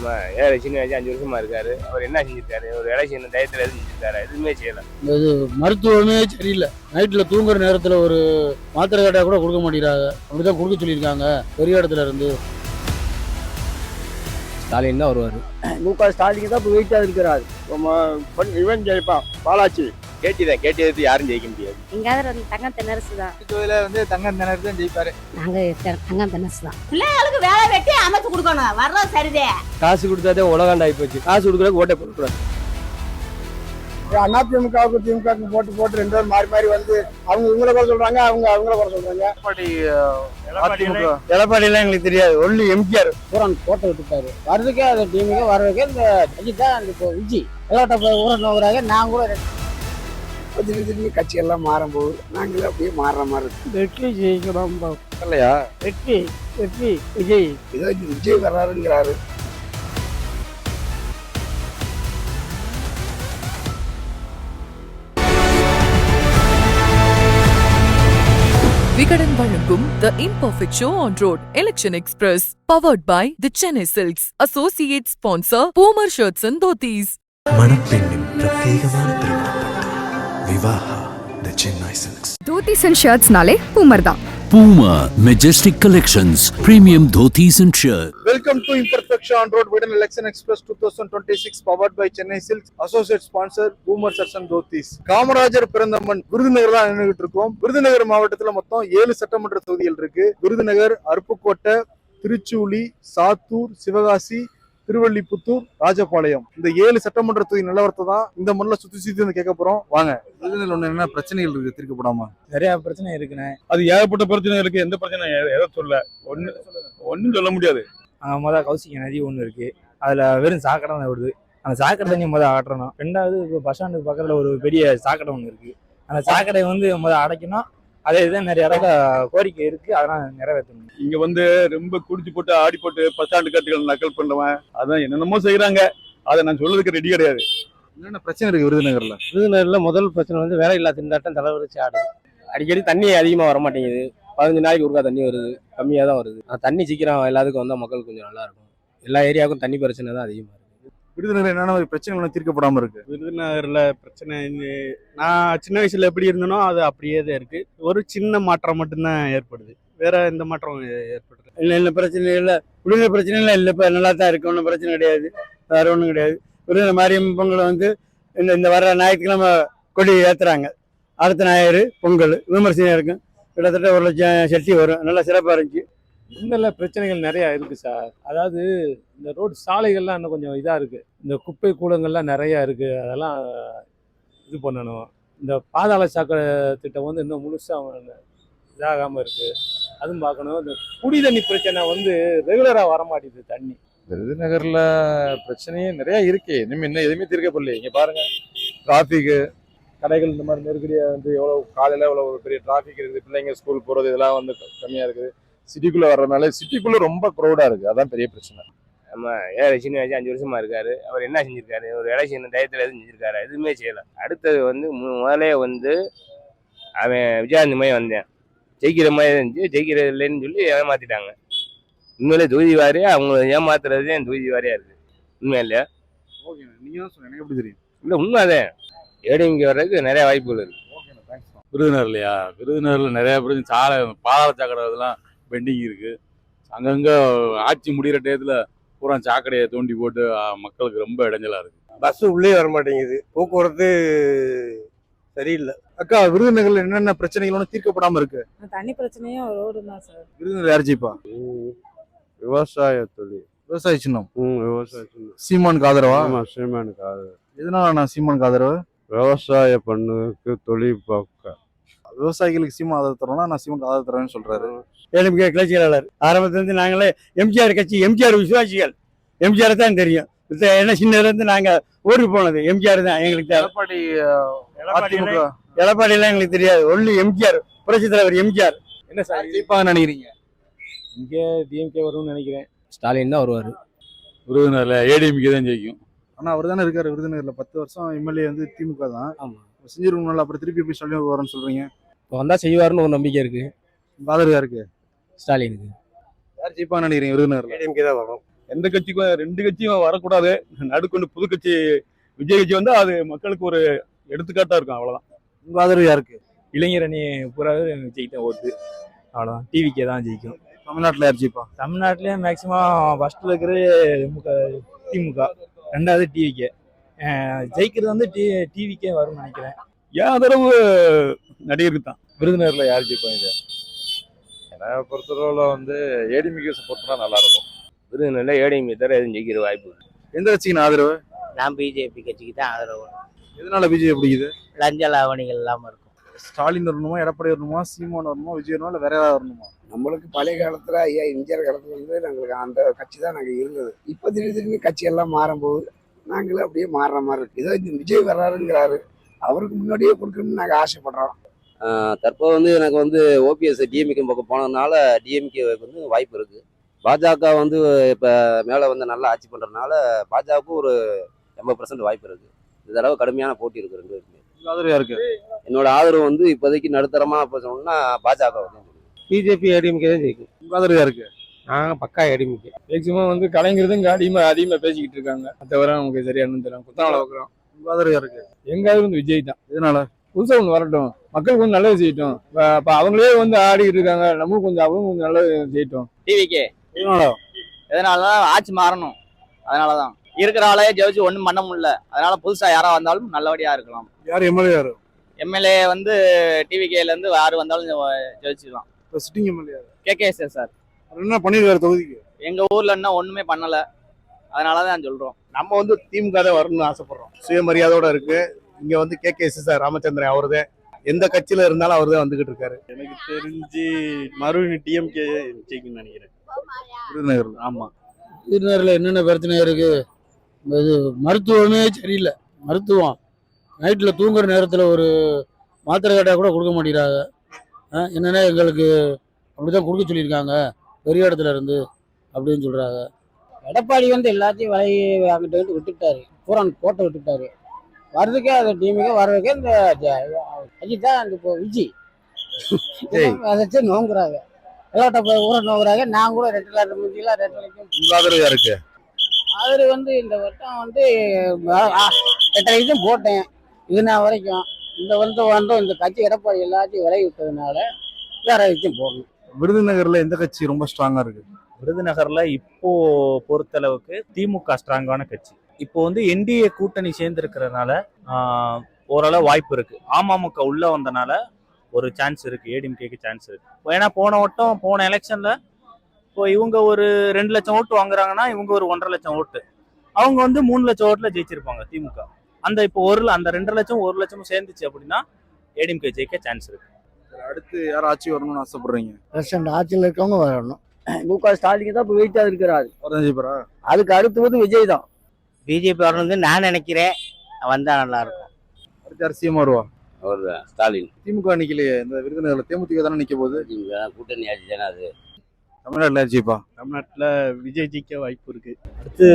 நம்ம எலெக்ஷன் வச்சு 5 வருஷமா இருக்காரு. அவர் என்ன செஞ்சிருக்காரு? ஒரு எலெக்ஷன் டயத்தில் எதுவும் செஞ்சிருக்காரு? எதுவுமே செய்யலாம். இது மருத்துவமே சரியில்லை. நைட்டில் தூங்குற நேரத்தில் ஒரு மாத்திரை கேட்டால் கூட கொடுக்க மாட்டேங்கிறாங்க. அப்படிதான் கொடுக்க சொல்லியிருக்காங்க பெரிய இடத்துல இருந்து. ஸ்டாலின் தான் வருவார். முக ஸ்டாலின் தான் இப்போ வெயிட்டாக இருக்கிறாரு. இவன் ஜெயிப்பான் பாலாச்சி. கேட்டது யாரும் ஜெயிக்க முடியாது. எங்காவது தங்கம் தென்னரசு தான். தங்கம் திணறு தான் ஜெயிப்பாரு. நாங்க தங்கம் தென்னரசு தான். பிள்ளைகளுக்கு வேலை வெட்டி அமைச்சு கொடுக்கணும். வர்றது சரிதே. காசு கொடுத்தாதே உலகாண்டாகி போச்சு. காசு கொடுக்குறதுக்கு ஓட்டை போட்டுக்கூடாது. அதிமுகவுக்கு திமுகவுக்கு போட்டு 2 பேர் மாறி மாறி வந்து அவங்க இவங்களை கூட சொல்றாங்க, அவங்க அவங்கள கூட சொல்றாங்க. எடப்பாடியெல்லாம் எங்களுக்கு தெரியாது. ஒன்லி எம்ஜிஆர் பூரான் கோட்டை விட்டுட்டாரு. வர்றதுக்கே அந்த டீமுக்கு வர்றதுக்கே இந்த அஜித் தான் இப்போ விஜய் எல்லாட்ட ஊரம் நோக்குறாங்க. நான் கூட திடீர்னு கட்சியெல்லாம் மாறும் போது நாங்களே அப்படியே மாறுற மாதிரி இருக்கு. வெற்றி ஜெயிக்கிறோம் இல்லையா? வெற்றி விஜய். ஏதோ விஜய் வர்றாருங்கிறாரு. விகடன் வழங்கும் The Imperfect Show on Road Election Express powered by The Chennai Silks. Associate sponsor Poomer Shirts and Dhotis. மணப்பெண்ணின் பிரத்யேகமான திருமணப்பட்டு Vivaha The Chennai Silks. Dhotis and shirts நாலே பூமர் தான். Puma Majestic Collections Premium Dhotis and Shirts. Welcome to imperfect on road with election express 2026 powered by Chennai silks. Associate sponsor Puma shirts and dhotis. Kamarajar பிறந்த மண் விருதுநகர் தான் நின்றுகிட்டு இருக்கோம். விருதுநகர் மாவட்டத்துல மொத்தம் 7 சட்டமன்ற தொகுதிகள் இருக்கு. விருதுநகர், அருப்புக்கோட்டை, திருச்சூலி, சாத்தூர், சிவகாசி, திருவள்ளிபுத்தூர், ராஜபாளையம். இந்த 7 சட்டமன்ற தொகுதி நிலவரத்தை தான் இந்த மண்ணில் சுத்தி வந்து கேட்க போறோம். வாங்க. விருதுநகர் ஒண்ணு என்ன பிரச்சனைகள் இருக்கு தீர்க்கப்படாம? நிறைய பிரச்சனை இருக்குண்ணே. அது ஏகப்பட்ட பிரச்சனை இருக்கு. எந்த பிரச்சனை எதை சொல்ல ஒன்னும் சொல்ல முடியாது. மொதல் கௌசிக நதி ஒன்று இருக்கு. அதுல வெறும் சாக்கடை தான் வருது. அந்த சாக்கடை தண்ணி மொதல் அகற்றணும். 2வது இப்போ பஸ் ஸ்டாண்டுக்கு பக்கத்துல ஒரு பெரிய சாக்கடை ஒன்று இருக்கு. அந்த சாக்கடை மொதல் அடைக்கணும். அதே இதுதான் நிறைய இடத்துல கோரிக்கை இருக்கு. அதெல்லாம் நிறைவேற்றணும். இங்க ரொம்ப குடிச்சு போட்டு ஆடி போட்டு பஸ் ஸ்டாண்டு கட்டுகள் நக்கல் பண்ணுவேன். அதான் என்னென்னமோ செய்யறாங்க. அதை நான் சொல்றதுக்கு ரெடி கிடையாது. என்னென்ன பிரச்சனை இருக்கு விருதுநகர்ல? விருதுநகர்ல முதல் பிரச்சனை வேலையில்லா திண்டாட்டம் தலைவரிச்சு ஆடுது. அடிக்கடி தண்ணி அதிகமாக வர மாட்டேங்குது. 15 நாளைக்கு ஒருக்கா தண்ணி வருது. கம்மியாக தான் வருது. தண்ணி சீக்கிரம் எல்லாத்துக்கும் வந்தால் மக்களுக்கு கொஞ்சம் நல்லா இருக்கும். எல்லா ஏரியாவுக்கும் தண்ணி பிரச்சனை தான் அதிகமாக இருக்கு. விருதுநகர் என்னென்ன பிரச்சனைகள் தீர்க்கப்படாம இருக்கு? விருதுநகர்ல பிரச்சனை நான் சின்ன வயசுல எப்படி இருந்தனோ அது அப்படியே தான் இருக்கு. ஒரு சின்ன மாற்றம் மட்டும்தான் ஏற்படுது. வேற எந்த மாற்றம் ஏற்படுது இல்லை. பிரச்சனை இல்லை. விருதுநகர் பிரச்சனை இல்லை. இப்போ நல்லா தான் இருக்கு. ஒன்றும் பிரச்சனை கிடையாது. வேற ஒன்றும் கிடையாது. விருதுநகர் மாரியம்மன் பொங்கல் இந்த வர ஞாயிற்றுக்கிழமை கொடி ஏற்றுறாங்க. அடுத்த ஞாயிறு பொங்கல் விமர்சனம் இருக்கும். கிட்டத்தட்ட 1 லட்சம் சட்டி வரும். நல்லா சிறப்பாக இருந்துச்சு. இன்னும் பிரச்சனைகள் நிறையா இருக்குது சார். அதாவது இந்த ரோடு சாலைகள்லாம் இன்னும் கொஞ்சம் இதாக இருக்குது. இந்த குப்பை கூடங்கள்லாம் நிறையா இருக்குது. அதெல்லாம் இது பண்ணணும். இந்த பாதாள சாக்கடை திட்டம் இன்னும் முழுசாக இதாகாமல் இருக்குது. அதுவும் பார்க்கணும். இந்த குடி தண்ணி பிரச்சனை ரெகுலராக வரமாட்டேங்குது தண்ணி. விருதுநகர்ல பிரச்சனையே நிறைய இருக்கு. இன்னும் எதுவுமே தீர்க்கப்படல. இங்க பாருங்க, டிராபிக், கடைகள் இந்த மாதிரி நெருக்கடியா எவ்வளவு காலையில எவ்வளவு பெரிய டிராபிக் இருக்குது. பிள்ளைங்க ஸ்கூல் போறது இதெல்லாம் கம்மியா இருக்குது. சிட்டிக்குள்ள வர்றதுனால சிட்டிக்குள்ள ரொம்ப க்ரௌடா இருக்கு. அதான் பெரிய பிரச்சனை. நம்ம எலெக்ஷன் வச்சு 5 வருஷமா இருக்காரு. அவர் என்ன செஞ்சிருக்காரு? ஒரு எலெக்ஷன் டயத்தில் எதுவும் செஞ்சிருக்காரு? எதுவுமே செய்யலாம். அடுத்தது முதலே அவன் விஜயாந்தி மாதிரி வந்தேன், ஜெயிக்கிற மாதிரி இருந்துச்சு. ஜெயிக்கிறது இல்லைன்னு சொல்லி ஏமாத்திட்டாங்க. உண்மையிலே தொகுதி வாரியா அவங்க ஏமாத்துறதே தொகுதி வாரியா இருக்கு. உண்மையா இல்லையா? ஓகே, நீங்க தான் சொல்லுங்க. எனக்கு எப்படி தெரியும்? இல்லை, உண்மைதான். ஏடிஎம்கே வர்றதுக்கு நிறைய வாய்ப்புகள் இருக்கு. விருதுநகர் இல்லையா? விருதுநகர்ல நிறைய பிரச்சனை. சாலை, பாதாள சாக்கடை இதெல்லாம் பெண்டிங் இருக்கு. அங்கங்க ஆட்சி முடிகிற டயத்துல பூரா சாக்கடையை தோண்டி போட்டு மக்களுக்கு ரொம்ப இடைஞ்சலா இருக்கு. பஸ் உள்ளே வர மாட்டேங்குது. போக்குவரத்து சரியில்லை. அக்கா, விருதுநகர்ல என்னென்ன பிரச்சனைகள் தீர்க்கப்படாம இருக்கு? தண்ணி பிரச்சனையும் ரோடு தான் சார். விருதுநகர் யார் ஜெயிப்பா? விவசாய தொழில், விவசாய சின்னம். விவசாய சின்னம். சீமானுக்கு ஆதரவா? சீமானுக்கு ஆதரவு. எதனால நான் சீமானுக்கு ஆதரவு? விவசாய பண்ணுக்கு தொழில் பார்க்க விவசாயிகளுக்கு சீமான் ஆதரவு தரோம்னா நான் சீமானுக்கு ஆதரவு தரேன்னு சொல்றாரு. ஏடிஎம்கே கிளை செயலாளர். ஆரம்பத்திலிருந்து நாங்களே எம்ஜிஆர் கட்சி, எம்ஜிஆர் விசுவாசிகள். எம்ஜிஆர் தான் தெரியும். என்ன சின்னதுலேருந்து நாங்கள் ஊருக்கு போனது எம்ஜிஆர் தான் எங்களுக்கு தேவை. எடப்பாடியெல்லாம் எங்களுக்கு தெரியாது. ஒன்லி எம்ஜிஆர், புரட்சி தலைவர் எம்ஜிஆர். என்ன சார் ஜெயிப்பாங்க நினைக்கிறீங்க? இங்கே டிஎம்கே வரும்னு நினைக்கிறேன். ஸ்டாலின் தான் வருவார். விருதுநகர்ல ஏடிஎம்கே தான் ஜெயிக்கும். ஆனா அவர் தானே இருக்காரு விருதுநகர்ல. 10 வருஷம் எம்எல்ஏ திமுக தான். செஞ்சிருக்கணும்ல. அப்புறம் திருப்பி எப்படி ஸ்டாலின் வருவாருன்னு சொல்றீங்க? இப்போ வந்தா செய்வாருன்னு ஒரு நம்பிக்கை இருக்கு. ஆதரவு யாருக்கு? ஸ்டாலினுக்கு. யார் ஜெயிப்பாங்க நினைக்கிறீங்க விருதுநகர்ல? ஏடிஎம்கே தான் வரும். எந்த கட்சிக்கும் 2 கட்சியும் வரக்கூடாது. நடுக்கொண்டு புது கட்சி விஜய் கட்சி வந்து அது மக்களுக்கு ஒரு எடுத்துக்காட்டா இருக்கும். அவ்வளவுதான். உங்க ஆதரவு யாருக்கு? இளைஞர் அணி பூராவே விஜய்க்கு தான் ஓட்டு. அவ்வளோதான், டிவிக்கே தான் ஜெயிக்கும். தமிழ்நாட்டுல யார் ஜெயிப்பா? தமிழ்நாட்டிலே மேக்சிமம் ஃபர்ஸ்ட்ல இருக்கிறது திமுக, ரெண்டாவது டிவிக்கே. ஜெயிக்கிறது வந்து டிவிக்கே வரும்னு நினைக்கிறேன். என் ஆதரவு நடிகருக்கு தான். விருதுநகர்ல யார் ஜெயிப்பாங்க? என்னை பொறுத்தளவுல வந்து ஏடிமிக்கு சப்போர்ட் பண்ணா நல்லா இருக்கும். விருதுநகர்ல ஏடிஎம்கே தவிர எதுவும் ஜெயிக்கிற வாய்ப்பு இல்லை. எந்த கட்சிக்கு ஆதரவு? நான் பிஜேபி கட்சிக்கு தான் ஆதரவு. எதனால பிஜேபி பிடிக்குது? லஞ்ச லாவணிகள் இல்லாம இருக்கும். ஸ்டாலின் வரணுமா, எடப்பாடி வரணுமா, சீமான் வரணுமா, விஜய் வரணுமா, இல்ல வேற ஏதாவது வரணுமா? நம்மளுக்கு பழைய காலத்துல ஐயா எம்ஜிஆர் காலத்துல வந்து நாங்களுக்கு அந்த கட்சி தான் நாங்கள் இருந்தது. இப்போ திடீர்னு கட்சி எல்லாம் மாறும்போது நாங்களும் அப்படியே மாறுற மாதிரி இருக்கு. ஏதோ இந்த விஜய் வர்றாருங்கிறாரு, அவருக்கு முன்னாடியே கொடுக்கணும்னு நாங்கள் ஆசைப்படுறோம். தற்போது வந்து எனக்கு வந்து ஓபிஎஸ் டிஎம்கே பக்கம் போனதுனால டிஎம்கே வந்து வாய்ப்பு இருக்கு. பாஜக வந்து இப்போ மேலே வந்து நல்லா ஆட்சி பண்ணுறதுனால பாஜகவுக்கு ஒரு 80% வாய்ப்பு இருக்கு. இந்த தடவை கடுமையான போட்டி இருக்கு ரெண்டு பேருக்குமே. ஆதரவு யாருக்கு? என்னோட ஆதரவு வந்து இப்போதைக்கு நடுத்தரமா இப்போ சொன்னா பாஜக வந்து பிஜேபி ஏடிஎம்கே தான் ஜெயிக்கும். உங்க ஆதரவு யாருக்கு? நாங்கள் பக்கா ஏடிஎம்கே. மேக்சிமம் வந்து கலைஞர்தான் அதிகமாக பேசிக்கிட்டு இருக்காங்க. தவிர நமக்கு சரியா என்ன தெரியும். குத்தால வைக்கிறோம். உங்க ஆதரவு யாருக்கு? எங்காவது வந்து விஜய் தான். எதனால? புதுசாக ஒன்று வரட்டும், மக்களுக்கு கொஞ்சம் நல்லது செய்யட்டும். இப்போ அவங்களே வந்து ஆடிக்கிட்டு இருக்காங்க, நம்மளும் கொஞ்சம் அவங்க கொஞ்சம் நல்லது செய்யட்டும். டிவிக்கே எதனாலதான் ஆட்சி மாறணும். அதனாலதான் இருக்கிற ஆளே ஜெயிச்சு ஒண்ணும் பண்ண முடியல. அதனால புதுசா யாரா வந்தாலும் நல்லபடியா இருக்கலாம். யார் எம்எல்ஏ? யாரு எம்எல்ஏ வந்து டிவிகேல இருந்து யாரு வந்தாலும் ஜெயிச்சுக்கலாம். இப்போ சிட்டிங் எம்எல்ஏ கேகேஎஸ் சார் என்ன பண்ணிருக்காரு தொகுதிக்கு? எங்க ஊர்ல என்ன ஒண்ணுமே பண்ணல. அதனாலதான் சொல்றோம். நம்ம வந்து திமுக தான் வரணும்னு ஆசைப்படுறோம். சுயமரியாதையோட இருக்கு. இங்க வந்து கேகேஎஸ் ராமச்சந்திரன் அவருதான். எந்த கட்சியில இருந்தாலும் அவர்தான் வந்துகிட்டு இருக்காரு. எனக்கு தெரிஞ்சு மறுபடியும் டிஎம்கே ஜெயிக்கும்னு நினைக்கிறேன். விருதுநகர். ஆமா. விருதுநகர்ல என்னென்ன பிரச்சனை இருக்கு? இது மருத்துவமே சரியில்லை. மருத்துவம் நைட்டில் தூங்குற நேரத்தில் ஒரு மாத்திரை கேட்டால் கூட கொடுக்க மாட்டேங்கிறாங்க. என்னென்னா எங்களுக்கு அப்படி தான் கொடுக்க சொல்லியிருக்காங்க பெரிய இடத்துல இருந்து அப்படின்னு சொல்கிறாங்க. எடப்பாடி வந்து எல்லாத்தையும் விலை வாங்கிட்டு விட்டுட்டாரு. பூரா கோட்டை விட்டுட்டாரு. வர்றதுக்கே அது டீமுக்கே வர்றதுக்கே இந்த அஜித் தான் இந்த இப்போ விஜய் அதை வச்சு நோங்குறாங்க. விளையாட்ட போய் ஊரை நோங்குறாங்க. நான் கூட 2 லாட் முடிஞ்சிலாம் 2 லட்சம். உங்க ஆதரவு யாருக்கு? அது வந்து இந்த வட்டம் வந்து 8 லட்சம் போட்டேன் இது நான் வரைக்கும். இந்த வந்தோம் இந்த கட்சி எடப்பாடி எல்லாத்தையும் விலை விட்டதுனால வேற விஷயம் போடணும். விருதுநகர்ல எந்த கட்சி ரொம்ப ஸ்ட்ராங்கா இருக்கு? விருதுநகர்ல இப்போ பொறுத்தளவுக்கு திமுக ஸ்ட்ராங்கான கட்சி. இப்போ வந்து என்டிஏ கூட்டணி சேர்ந்துருக்கிறதுனால ஓரளவு வாய்ப்பு இருக்கு. அமமுக உள்ள வந்தனால ஒரு சான்ஸ் இருக்கு, ஏடிஎம்கேக்கு சான்ஸ் இருக்கு. ஏன்னா போன எலெக்ஷன்ல இப்போ இவங்க ஒரு 2 லட்சம் ஓட்டு வாங்குறாங்கன்னா இவங்க ஒரு 1.5 லட்சம் ஓட்டு, அவங்க வந்து 3 லட்சம் ஓட்டுல ஜெயிச்சிருப்பாங்க திமுக. அந்த இப்போ அந்த 2 லட்சம் 1 லட்சமும் சேர்ந்துச்சு அப்படின்னா ஏடிஎம்கே ஜெயிக்க சான்ஸ் இருக்கு. அடுத்து யார் ஆட்சி வரணும்னு ஆசைப்படுறீங்க? பிரசிடண்ட் ஆட்சியில் இருக்கவங்க வரணும். முக ஸ்டாலின் தான் இப்போ வெயிட்டா இருக்கிறாரு. அதுக்கு அடுத்து வந்து விஜய் தான். பிஜேபி வரணும்னு நான் நினைக்கிறேன். வந்தா நல்லா இருக்கும். அடுத்து யார் சிஎம் வருவா? அவர் ஸ்டாலின். திமுக நிக்கலையே இந்த விருதுநகர்ல, தேமுதிக தானே நிக்க போகுது. கூட்டணி ஆட்சி தானே அது. தமிழ்நாட்டுல ஜெயிப்பா? தமிழ்நாட்டுல விஜய் ஜெயிக்க வாய்ப்பு இருக்கு. அடுத்து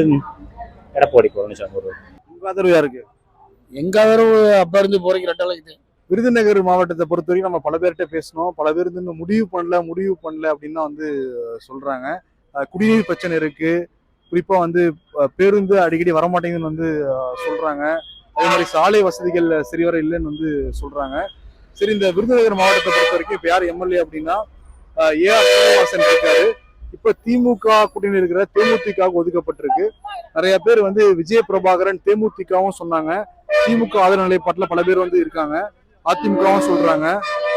எடப்பாடி பழனிசாமி வருவார். உங்க ஆதரவு யாருக்கு? எங்க ஆதரவு அப்ப இருந்து போறீங்க 2 லட்சம். விருதுநகர் மாவட்டத்தை பொறுத்தவரைக்கும் நம்ம பல பேர்கிட்ட பேசணும். பல பேர் வந்து இன்னும் முடிவு பண்ணல அப்படின்னு தான் வந்து சொல்றாங்க. குடிநீர் பிரச்சனை இருக்கு. குறிப்பா வந்து பேருந்து அடிக்கடி வரமாட்டேங்குதுன்னு வந்து சொல்றாங்க. அதே மாதிரி சாலை வசதிகள் சரிவர இல்லைன்னு வந்து சொல்றாங்க. சரி, இந்த விருதுநகர் மாவட்டத்தை பொறுத்த வரைக்கும் இப்ப யார் எம்எல்ஏ அப்படின்னா ஏஆர் சீனிவாசன் இருக்காரு. இப்ப திமுக கூட்டணி இருக்கிற தேமுதிக ஒதுக்கப்பட்டிருக்கு. நிறைய பேர் வந்து விஜய் பிரபாகரன் தேமுதிகவும் சொன்னாங்க. திமுக ஆதரவு நிலைப்பாட்டுல பல பேர் வந்து இருக்காங்க. அதிமுகவும் சொல்றாங்க.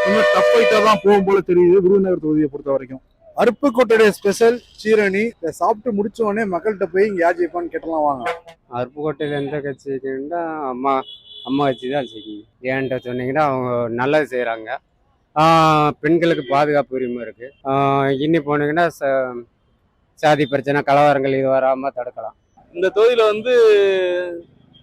இன்னும் டஃப் ஃபைட்டா தான் போகும் போல தெரியுது விருதுநகர் தொகுதியை பொறுத்த வரைக்கும். அருப்புக்கோட்டையுடைய ஸ்பெஷல் சீரணி. இதை சாப்பிட்டு முடிச்ச உடனே மக்கள்கிட்ட போய் இங்க யார் ஜெயிப்பான்னு கேட்டலாம் வாங்க. அருப்புக்கோட்டையில் எந்த கட்சி இருக்குன்னா அம்மா கட்சி தான் ஜெயிக்கும். ஏன்ட்ட சொன்னீங்கன்னா அவங்க நல்லது செய்கிறாங்க. பெண்களுக்கு பாதுகாப்பு உரிமை இருக்கு. இன்னி போனீங்கன்னா சாதி பிரச்சனை கலவரங்கள் இது வராமல் தடுக்கலாம். இந்த தொகுதியில வந்து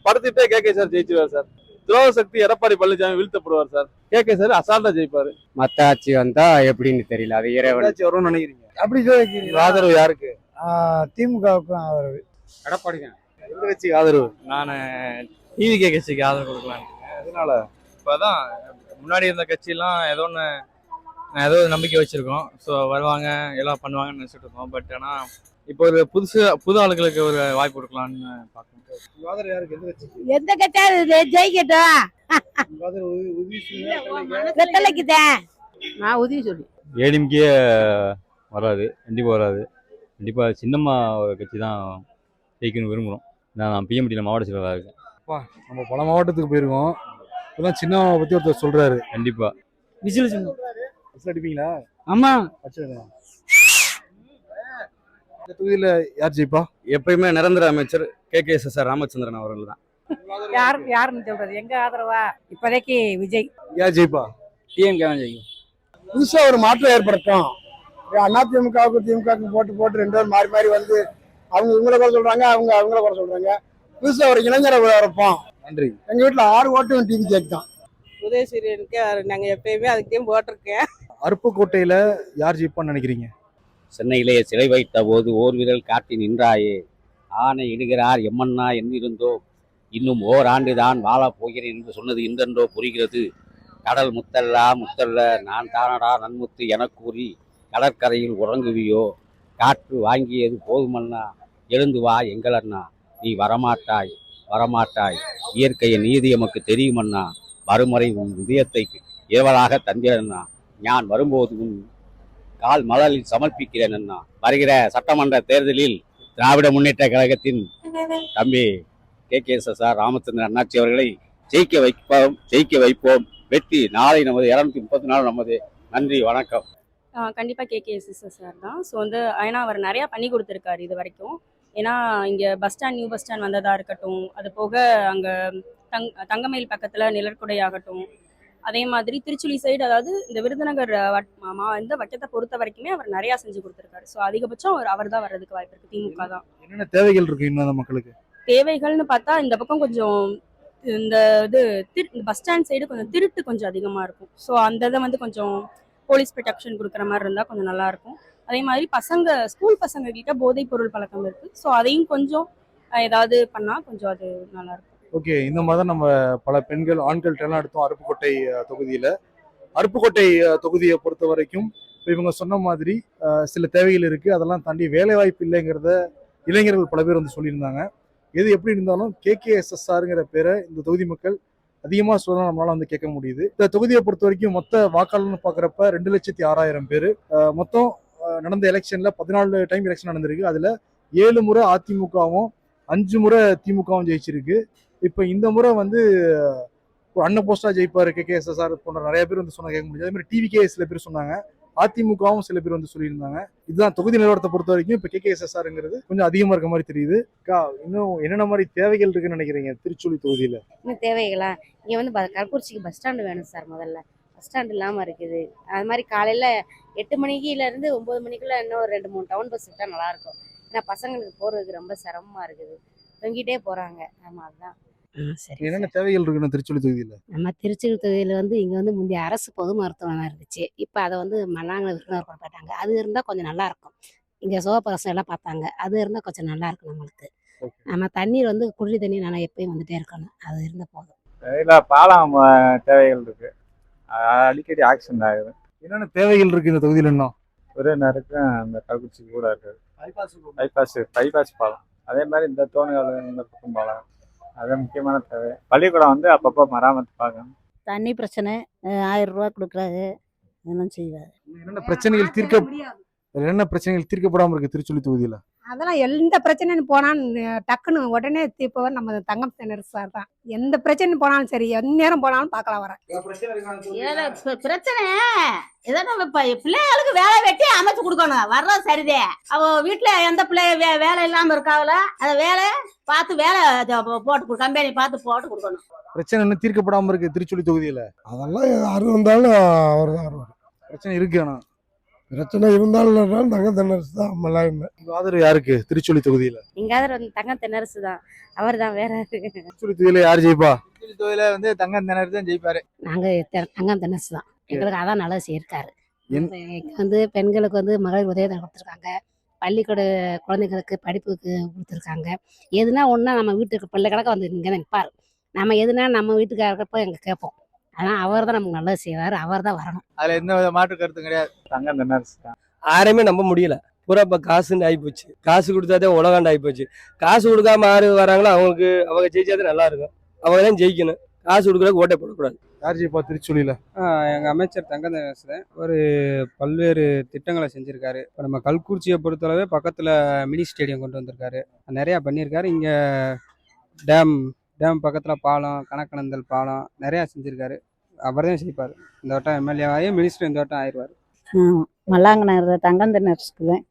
படுத்துட்டே கேகே சார் ஜெயிச்சிருவார் சார். துரோக சக்தி எடப்பாடி பழனிசாமி வீழ்த்தப்படுவார் சார். கேகே சார் அசால்ட்டா ஜெயிப்பாரு. மற்ற ஆட்சி வந்தா எப்படின்னு தெரியல. அது இறைவன் ஆட்சி வரும்னு நினைக்கிறீங்க? அப்படி சொல்லிக்கிறீங்க. ஆதரவு யாருக்கு? திமுகவுக்கும் ஆதரவு. எடப்பாடி தான். எந்த கட்சிக்கு ஆதரவு? நான் டிவிகே கட்சிக்கு ஆதரவு கொடுக்கலாம். அதனால இப்போதான் முன்னாடி இருந்த கட்சியெல்லாம் ஏதோ நம்பிக்கை வச்சிருக்கோம். ஸோ வருவாங்க எல்லாம் பண்ணுவாங்கன்னு நினச்சிட்டு இருக்கோம். பட் ஆனால் இப்போ ஒரு புது ஆளுகளுக்கு ஒரு வாய்ப்பு கொடுக்கலாம்னு பார்க்கணும். உங்க ஆதரவு யாருக்கு, எந்த கட்சி? எந்த கட்சியாவது ஜெயிக்கட்டும். உங்க ஆதரவு நான் உதவி சொல்லி ஏடிஎம்கே வராது, கண்டிப்பாக வராது. கண்டிப்பாக சின்னம்மா கட்சி தான் ஜெயிக்கணும்னு விரும்புகிறோம். நான் பிஎம்டியில் மாவட்ட செயலாளராக இருக்கேன். நம்ம பல மாவட்டத்துக்கு போயிருக்கோம். இப்பதான் சின்னம்மாவை பத்தி ஒருத்தர் சொல்றாரு. கண்டிப்பாக விசில் சின்னம் விசில் அடிப்பீங்களா? ஆமா. இந்த தொகுதியில யார் ஜெயிப்பா? எப்பயுமே நிரந்தர அமைச்சர் KKSSR ராமச்சந்திரன் அவர்கள் தான். யாருன்னு சொல்றது எங்க ஆதரவா இப்போதைக்கு விஜய். யார் ஜெயிப்பா? டிஎம்கே தான் ஜெயிக்கும். புதுசா ஒரு மாற்றம் ஏற்படுத்தும். அதிமுகவுக்கு திமுகவுக்கு போட்டு 2 பேரும் மாறி மாறி வந்து அவங்க இவங்களை கூட சொல்றாங்க, அவங்க அவங்கள கூட சொல்றாங்க. புதுசா ஒரு இளைஞரை இருப்போம். நன்றி. எங்க வீட்டுல 6 ஓட்டும் டிவி கேக் தான். உதயசூரியனுக்கு நாங்க எப்பயுமே அதுக்கு போட்டிருக்கேன். அருப்புக்கோட்டையில யார் ஜெயிப்பான்னு நினைக்கிறீங்க? சென்னையிலே சிலை வைத்த போது ஓர் விரல் காட்டி நின்றாயே, ஆணை இடுகிறார் எம்மன்னா என்றிருந்தோ, இன்னும் ஓராண்டு தான் வாழப் போகிறேன் என்று சொன்னது இன்றென்றோ புரிகிறது. கடல் முத்தல்லா முத்தல்ல நான் தானடா நன்முத்து எனக் கூறி கடற்கரையில் உறங்குவியோ, காற்று வாங்கியது போதுமண்ணா எழுந்து வா எங்கள் அண்ணா, நீ வரமாட்டாய் வரமாட்டாய், இயற்கையின் நீதி எமக்கு தெரியுமண்ணா, மறுமுறை உன் இதயத்தை ஏவலாக தந்திரண்ணா, ஞான் வரும்போது உன் கால் மலரில் சமர்ப்பிக்கிறேன் அண்ணா. வருகிற சட்டமன்ற தேர்தலில் திராவிட முன்னேற்ற கழகத்தின் தம்பி KKSSR ராமச்சந்திரன் அண்ணாச்சி அவர்களை ஜெயிக்க வைப்போம். வெற்றி நாளை நமது 234 நமது. நன்றி, வணக்கம். கண்டிப்பாக KKSSR தான். ஸோ ஏன்னா அவர் நிறையா பண்ணி கொடுத்துருக்காரு இது வரைக்கும். ஏன்னா இங்கே நியூ பஸ் ஸ்டாண்ட் வந்ததாக இருக்கட்டும், அது போக அங்கே தங்கமயில் பக்கத்தில் நிழற்குடை ஆகட்டும், அதே மாதிரி திருச்சுழி சைடு, அதாவது இந்த விருதுநகர் இந்த வட்டத்தை பொறுத்த வரைக்குமே அவர் நிறையா செஞ்சு கொடுத்துருக்காரு. ஸோ அதிகபட்சம் அவர் தான் வர்றதுக்கு வாய்ப்பு இருக்குது. திமுக தான். என்னென்ன தேவைகள் இருக்கு இன்னும் அந்த மக்களுக்கு? தேவைகள்னு பார்த்தா இந்த பக்கம் கொஞ்சம் இந்த பஸ் ஸ்டாண்ட் சைடு கொஞ்சம் திருட்டு கொஞ்சம் அதிகமாக இருக்கும். ஸோ அந்த இதை கொஞ்சம் போலீஸ் ப்ரொடெக்ஷன் கொடுக்குற மாதிரி இருந்தால் கொஞ்சம் நல்லாயிருக்கும். அதே மாதிரி ஸ்கூல் பசங்க கிட்ட போதைப் பொருள் பழக்கம் இருக்குது. ஸோ அதையும் கொஞ்சம் ஏதாவது பண்ணால் கொஞ்சம் அது நல்லாயிருக்கும். ஓகே, இந்த மாதிரி தான் நம்ம பல பெண்கள் ஆண்கள்கிட்டலாம் எடுத்தோம் அருப்புக்கோட்டை தொகுதியில். அருப்புக்கோட்டை தொகுதியை பொறுத்த வரைக்கும் இவங்க சொன்ன மாதிரி சில தேவைகள் இருக்குது. அதெல்லாம் தாண்டி வேலைவாய்ப்பு இல்லைங்கிறத இளைஞர்கள் பல பேர் சொல்லியிருந்தாங்க. எது எப்படி இருந்தாலும் KKSSRங்கிற பேரை இந்த தொகுதி மக்கள் அதிகமாக சொல்ல நம்மளால கேட்க முடியுது. இந்த தொகுதியை பொறுத்த வரைக்கும் மொத்த வாக்காளர்னு பார்க்குறப்ப 2,06,000 பேர். மொத்தம் நடந்த எலெக்ஷன்ல 14 டைம் எலெக்ஷன் நடந்திருக்கு. அதுல 7 முறை அதிமுகவும் 5 முறை திமுகவும் ஜெயிச்சிருக்கு. இப்போ இந்த முறை அண்ணன் போஸ்டா ஜெயிப்பாரு KKSSR போன்ற நிறைய பேர் சொன்ன கேட்க முடியாது. அதே மாதிரி TVK சில பேர் சொன்னாங்க, அதிமுகவும் சில பேர் சொல்லியிருந்தாங்க. இதுதான் தொகுதி நிலவரத்தை பொறுத்த வரைக்கும் இப்போ KKSSRங்கிறது கொஞ்சம் அதிகமா இருக்க மாதிரி தெரியுது. இன்னும் என்னென்ன மாதிரி தேவைகள் இருக்குன்னு நினைக்கிறீங்க திருச்சுழி தொகுதியில? இன்னும் தேவைகளா? இங்கே கல்குறிச்சிக்கு பஸ் ஸ்டாண்டு வேணும் சார். முதல்ல பஸ் ஸ்டாண்ட் இல்லாமல் இருக்குது. அது மாதிரி காலையில் 8 மணிக்கிலேருந்து 9 மணிக்குள்ள இன்னும் ஒரு 2-3 டவுன் பஸ் விட்டால் நல்லாயிருக்கும். ஏன்னா பசங்களுக்கு போகிறதுக்கு ரொம்ப சிரமமாக இருக்குது, தொங்கிட்டே போகிறாங்க. ஆமாம், அதுதான். சரி. என்னென்ன தேவைகள் இருக்குன்னு திருச்சுழி தொகுதியில? நம்ம திருச்சுழி தொகுதியில் இங்கே முந்தைய அரசு பொது மருத்துவமனை இருந்துச்சு. இப்போ அதை மல்லாங்க விருதுநகர் கொண்டு போயிட்டாங்க. அது இருந்தால் கொஞ்சம் நல்லாயிருக்கும். இங்கே சுகப்பிரசவம் எல்லாம் பார்த்தாங்க. அது இருந்தால் கொஞ்சம் நல்லாயிருக்கும் நம்மளுக்கு. நம்ம தண்ணீர் குடி தண்ணீர் நல்லா எப்பயும் வந்துட்டே இருக்கணும். அது இருந்தால் போதும். இல்லை, பாலம் தேவைகள் இருக்கு, அடிக்கடி ஆக்சிடென்ட் ஆகுது. என்னென்ன தேவைகள் இருக்கு இந்த தொகுதியில்? இன்னும் ஒரே நேரம் அந்த கல்குச்சி கூட இருக்கு, பைபாஸ் பாலம். அதே மாதிரி இந்த தோணுகள் இந்த பக்கம் பாலம், அது முக்கியமான தேவை. பள்ளிக்கூடம் அப்பப்போ மராமத்து பார்க்கணும். தண்ணி பிரச்சனை 1000 ரூபா கொடுக்குறாரு, இதெல்லாம் செய்வார். என்னென்ன பிரச்சனைகள் தீர்க்கப்படாமல் இருக்கு திருச்சுழி தொகுதியில? அதெல்லாம் எந்த பிரச்சனைன்னு போனாலும் டக்குன்னு உடனே தீர்ப்பவர் நம்ம தங்கம் தென்னரசு சார் தான். எந்த பிரச்சனை போனாலும் சரி, எந்த நேரம் போனாலும் பார்க்கலாம். வர பிரச்சனை ஏதாவது பிள்ளைகளுக்கு வேலை வெட்டி அமைச்சு கொடுக்கணும், வர்றது சரிதே. அவ வீட்டுல எந்த பிள்ளை வேலை இல்லாம இருக்காவல, அந்த வேலை பார்த்து வேலை போட்டு கம்பெனி பார்த்து போட்டு கொடுக்கணும். பிரச்சனை இன்னும் தீர்க்கப்படாம இருக்கு திருச்சுழி தொகுதியில. அதெல்லாம் யாரு வந்தாலும் அவர் தான் வருவார். பிரச்சனை இருக்கு. ஆனா பிரச்சனை இருந்தாலும் தங்க தென்னரசு தான். ஆதரவு யாருக்கு திருச்சுழி தொகுதியில? எங்க ஆதரவு தங்கம் தென்னரசு தான். அவர் தான், வேற திருச்சுழி தொகுதியில யார் ஜெயிப்பா? திருச்சுழி தொகுதியில தங்கம் தென்னரசு தான் ஜெயிப்பாரு. நாங்க தங்கம் தென்னரசு தான். எங்களுக்கு அதான் நல்லது செய்யிருக்காரு. பெண்களுக்கு மகளிர் உதவி கொடுத்துருக்காங்க. பள்ளிக்கூட குழந்தைங்களுக்கு படிப்புக்கு கொடுத்துருக்காங்க. எதுனா ஒன்றா நம்ம வீட்டுக்கு பிள்ளை கணக்க இங்கே தான் நிற்பார். நம்ம எதுனா நம்ம வீட்டுக்கு இருக்கப்போ எங்க கேட்போம். ஆனால் அவர் தான் நமக்கு நல்லது செய்வார். அவர் தான் வரணும். அதுல எந்த மாற்று கருத்தும் கிடையாது. தங்கம் தென்னரசு தான். யாரையுமே நம்ப முடியல. பூரா இப்போ காசுன்னு ஆகிப்போச்சு. காசு கொடுத்தாதான் உலகாண்டு ஆகிப்போச்சு. காசு கொடுக்காம யாரு வராங்களோ அவங்களுக்கு அவங்க ஜெயிச்சாதான் நல்லா இருக்கும். அவங்க தான் ஜெயிக்கணும். காசு கொடுக்குறதுக்கு ஓட்டை போடக்கூடாது. யார் ஜெயிப்பா திருச்சூலியில? எங்கள் அமைச்சர் தங்கதேசன் ஒரு பல்வேறு திட்டங்களை செஞ்சுருக்காரு. இப்போ நம்ம கல்குறிச்சியை பொறுத்தளவு பக்கத்தில் மினி ஸ்டேடியம் கொண்டு வந்திருக்காரு. நிறையா பண்ணியிருக்காரு. இங்கே டேம் பக்கத்தில் பாலம், கணக்கணந்தல் பாலம் நிறையா செஞ்சுருக்காரு. அவர் தான் செய்ப்பார். இந்த வட்டம் எம்எல்ஏ ஆகி மினிஸ்டர் இந்த வட்டம் ஆயிடுவார். மல்லாங்கனர் தங்கம் தென்னரசுக்கு தான்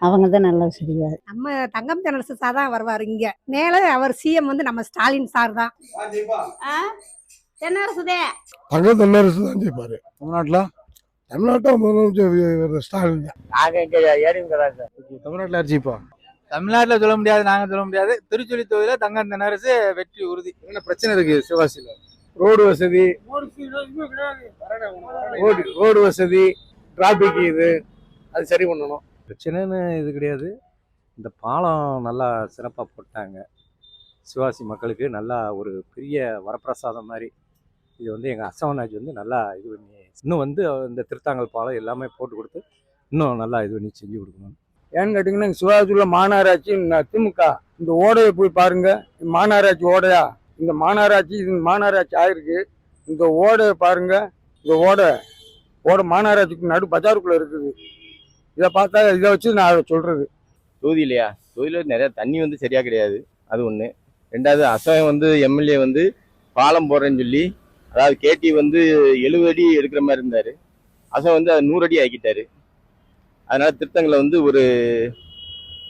அவங்க தான் நல்லா செய்வார். நம்ம தங்கம் தென்னரசு சார் தான் வருவார். இங்கே மேலே அவர் சிஎம் வந்து நம்ம ஸ்டாலின் சார் தான். தென்னரசுதே தங்கம் தென்னரசு தான் ஜெயிப்பாரு. தமிழ்நாட்டில் முதலமைச்சர் ஸ்டாலின் தான். நாங்கள் இங்கே ஏறிங்கிறாங்க. தமிழ்நாட்டில் யார் ஜெயிப்பா? தமிழ்நாட்டில் சொல்ல முடியாது, நாங்கள் சொல்ல முடியாது. திருச்சுழி தொகுதியில் தங்கம் தென்னரசு வெற்றி உறுதி. என்ன பிரச்சனை இருக்கு சிவகாசியில? ரோடு வசதி, ரோடு வசதி, டிராபிக் இது அது சரி பண்ணணும். பிரச்சனைன்னு இது கிடையாது. இந்த பாலம் நல்லா சிறப்பாக போட்டாங்க. சிவாசி மக்களுக்கு நல்லா ஒரு பெரிய வரப்பிரசாதம் மாதிரி. இது வந்து எங்கள் அசவனாஜ் வந்து நல்லா இது பண்ணி இன்னும் வந்து இந்த திருத்தாங்கல் பாலம் எல்லாமே போட்டு கொடுத்து இன்னும் நல்லா இது பண்ணி செஞ்சு கொடுக்கணும். ஏன்னு கேட்டிங்கன்னா சிவாஜியில் மாநகராட்சி திமுக இந்த ஓடையை போய் பாருங்க. மாநகராட்சி ஓடையா? இந்த மாநகராட்சி இது மாநகராட்சி ஆயிருக்கு. இந்த ஓடையை பாருங்க. இந்த ஓடை மாநகராட்சிக்கு நடு பஜாருக்குள்ள இருக்குது. இதை பார்த்தா இதை வச்சு நான் அதை சொல்றது. தொகுதியிலையா? தொகுதியில் நிறைய தண்ணி வந்து சரியா கிடையாது, அது ஒன்று. ரெண்டாவது அசோகம் வந்து எம்எல்ஏ வந்து பாலம் போடுறேன்னு சொல்லி, அதாவது கேடி வந்து 70 அடி எடுக்கிற மாதிரி இருந்தார். அசோகம் வந்து அதை 100 அடி ஆக்கிட்டாரு. அதனால திருத்தங்களை வந்து ஒரு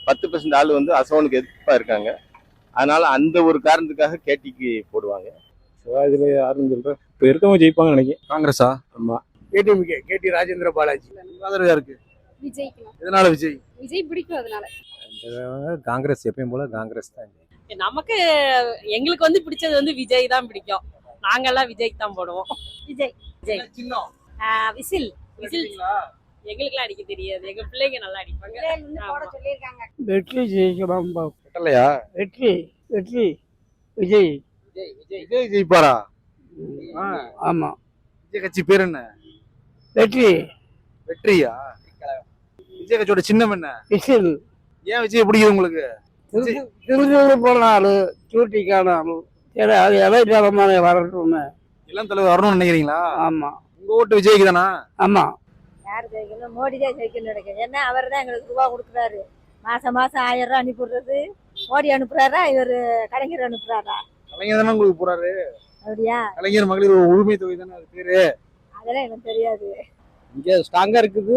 10% ஆள் வந்து அசோகனுக்கு எதிர்ப்பாக இருக்காங்க. அதனால அந்த ஒரு காரணத்துக்காக கேடிக்கு போடுவாங்க. சிவாஜியில் யாருன்னு சொல்கிறேன், இப்போ இருக்கவங்க ஜெயிப்பாங்கன்னு நினைக்கிறேன். காங்கிரஸா? ஆமாம். கேடிஎம்கே, கேடி ராஜேந்திர பாலாஜி ஆதரவா இருக்கு. விஜய் எதனால விஜய்? விஜய் பிடிக்கும் அதனால. காங்கிரஸ் எப்பயும் போல காங்கிரஸ் தான். நமக்கு எங்களுக்கு வந்து பிடிச்சது வந்து விஜய் தான் பிடிக்கும். நாங்கெல்லாம் விஜய்க்கு தான் போடுவோம். விஜய் விஜய் விசில் விசில் எங்களுக்குலாம் அடிக்க தெரியாது. எங்க பிள்ளைங்க நல்லா அடிப்பாங்க. வெற்றி ஜெயிக்கலாம். இல்லையா? வெற்றி வெற்றி விஜய். விஜய் ஜெயிப்பாரா? ஆமா. விஜய் கட்சி பேர் என்ன? வெற்றி. வெற்றியா? விஜய் கட்சியோட சின்னம் என்ன? விசில். ஏன் விஜய் பிடிக்குது உங்களுக்கு? திருச்சூர் போனாலும் சூட்டிக்கானாலும் சரி, அது இடைக்காலமான வரட்டும்னு இளம் தலைவர் வரணும்னு நினைக்கிறீங்களா? ஆமா. உங்க ஓட்டு விஜய்க்கு தானா? ஆமா. யார் ஜெயிக்கணும்? மோடி தான் ஜெயிக்கணும்னு நினைக்கிறேன். ஏன்னா அவர் தான் எங்களுக்கு ரூபா கொடுக்குறாரு. மாசம் 1000 ரூபா அனுப்பிடுறது. மோடி அனுப்புறாரா இவர் கலைஞர் அனுப்புறாரா? கலைஞர் தானே உங்களுக்கு போறாரு. அப்படியா? கலைஞர் மகளிர் உரிமை தொகை தானே அது பேரு. அதெல்லாம் எனக்கு தெரியாது. இங்கே ஸ்ட்ராங்காக இருக்குது.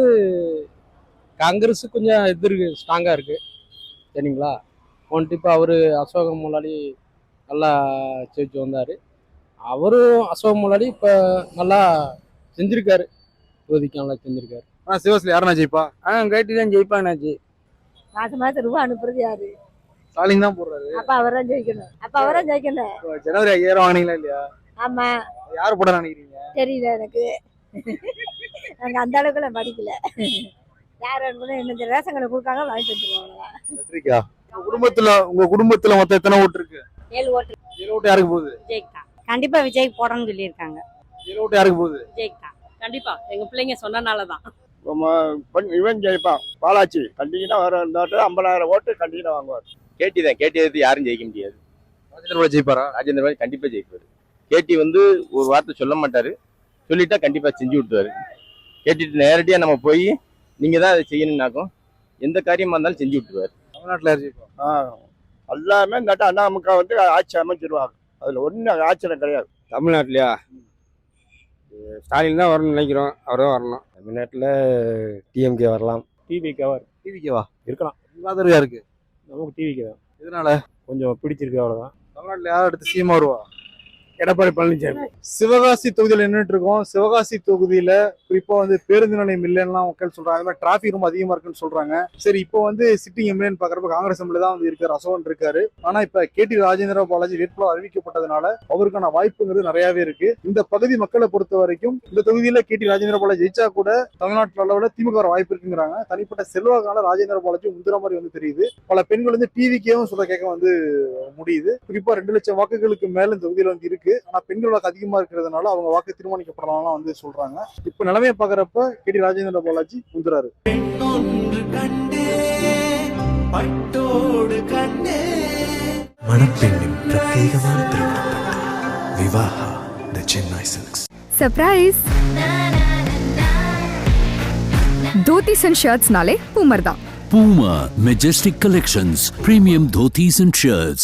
காங்கிரஸ் கொஞ்சம் இது இருக்கு, ஸ்ட்ராங்காக இருக்கு. சரிங்களா? இப்போ அவர் அசோகம் முன்னாடி நல்லா ஜெயிச்சு வந்தார். அவரும் அசோகம் முன்னாடி இப்போ நல்லா செஞ்சிருக்காரு. இப்போதைக்கு நல்லா செஞ்சிருக்காரு. ஆனால் சிவகாசியில் யாருன்னா ஜெயிப்பா? கேட்டி தான் ஜெயிப்பானாச்சு. மாசம் ரூபா அனுப்புறது யாரு? ஸ்டாலின் தான் போடுறாரு. அப்ப அவர் தான் ஜெயிக்கணும். ஜனவரி 5000 வாங்கினீங்களா இல்லையா? ஆமா. யாரு போட நினைக்கிறீங்க? தெரியல எனக்கு. நாங்க அந்த அளவுக்கு படிக்கல. யார் அனுப்புனா என்ன ரேஷன் கடை கொடுக்காங்க வாங்கிட்டு வந்துருவாங்க. உங்க குடும்பத்துல மொத்தம் எத்தனை ஓட்டு இருக்கு? 7 ஓட்டு. 7 ஓட்டு யாருக்கு போகுது? விஜய்க்கு. கண்டிப்பா விஜய்க்கு போடணும்னு சொல்லியிருக்காங்க. 7 ஓட்டு யாருக்கு போகுது? விஜய்க்கு கண்டிப்பா. எங்க பிள்ளைங்க சொன்னனாலதான். இவன் ஜெயிப்பான். பாலாச்சி கண்டிப்பா வர 50,000 ஓட்டு கண்டிப்பா வாங்குவார். கேடி தான். கேடி எதிர்த்து யாரும் ஜெயிக்க முடியாது. ராஜேந்திர பாலாஜி ஜெயிப்பாரா? ராஜேந்திர பாலாஜி கண்டிப்பா ஜெயிப்பாரு. கேடி வந்து ஒரு வார்த்தை சொல்ல மாட்டாரு, சொல்லிட்டா கண்டிப்பா செஞ்சு விட்டுருவாரு. கேட்டுட்டு நேரடியா நம்ம போய் நீங்க தான் அதை செய்யணும்னாக்கும் எந்த காரியமா இருந்தாலும் செஞ்சு விட்டுருவாரு. தமிழ்நாட்டுல யார் ஜெயிப்பா? எல்லாமே இந்த அண்ணாமுக வந்து ஆட்சி அமைச்சிருவாங்க. அதுல ஒன்றும் ஆச்சரியம் கிடையாது. தமிழ்நாட்டிலையா? ஸ்டாலின் தான் வரணும்னு நினைக்கிறோம். அவரும் வரணும். தமிழ்நாட்டில் டிஎம்கே வரலாம். டிவிக்கேவா இருக்கலாம். ஆதரவு யாருக்கு? நமக்கு டிவிக்கு தான். இதனால கொஞ்சம் பிடிச்சிருக்கு, அவ்வளோதான். தமிழ்நாட்டுல யார் அடுத்து சிஎம் வருவா? எடப்பாடி பழனிசாமி. சிவகாசி தொகுதியில நின்றுட்டு இருக்கோம். சிவகாசி தொகுதியில குறிப்பா வந்து பேருந்து நிலையம் இல்லைன்னா மக்கள் சொல்றாங்க. அது மாதிரி டிராபிக் ரொம்ப அதிகமா இருக்குன்னு சொல்றாங்க. சரி, இப்போ வந்து சிட்டிங் எம்எல்ஏன்னு பாக்குறப்ப காங்கிரஸ் எம்எல்ஏ தான் வந்து இருக்காரு, அசோகன் இருக்காரு. ஆனா இப்ப கேடி ராஜேந்திர பாலாஜி வேட்பாளர் அறிவிக்கப்பட்டதுனால அவருக்கான வாய்ப்புங்கிறது நிறையவே இருக்கு. இந்த பகுதி மக்களை பொறுத்த வரைக்கும் இந்த தொகுதியில கேடி ராஜேந்திர பாலாஜி ஜெயிச்சா கூட தமிழ்நாட்டு அளவுல திமுக வர வாய்ப்பு இருக்குங்கிறாங்க. தனிப்பட்ட செல்வாக்கான ராஜேந்திர பாலாஜி முந்திர மாதிரி வந்து தெரியுது. பல பெண்கள் வந்து டிவிக்கேவும் சொல்ல கேட்க வந்து முடியுது. குறிப்பா 2 லட்சம் வாக்குகளுக்கு மேல இந்த தொகுதியில வந்து இருக்கு. ஆனா பெண்கள் வாக்கு அதிகமா இருக்கிறதுனால அவங்க வாக்கு தீர்மானிக்கப்படலாம் வந்து சொல்றாங்க. இப்ப நிலைமையை பாக்குறப்ப கேடி ராஜேந்திர பாலாஜி முந்துறாரு. பட்டோடு கண்ணே மணப்பெண்ணின் பிரத்யேகமான திருமணம் Vivaha the Chennai silks. Surprise! Dhotis and ஷர்ட்ஸ்னாலே பூமர் தான். Puma Majestic Collections, premium dhotis and shirts.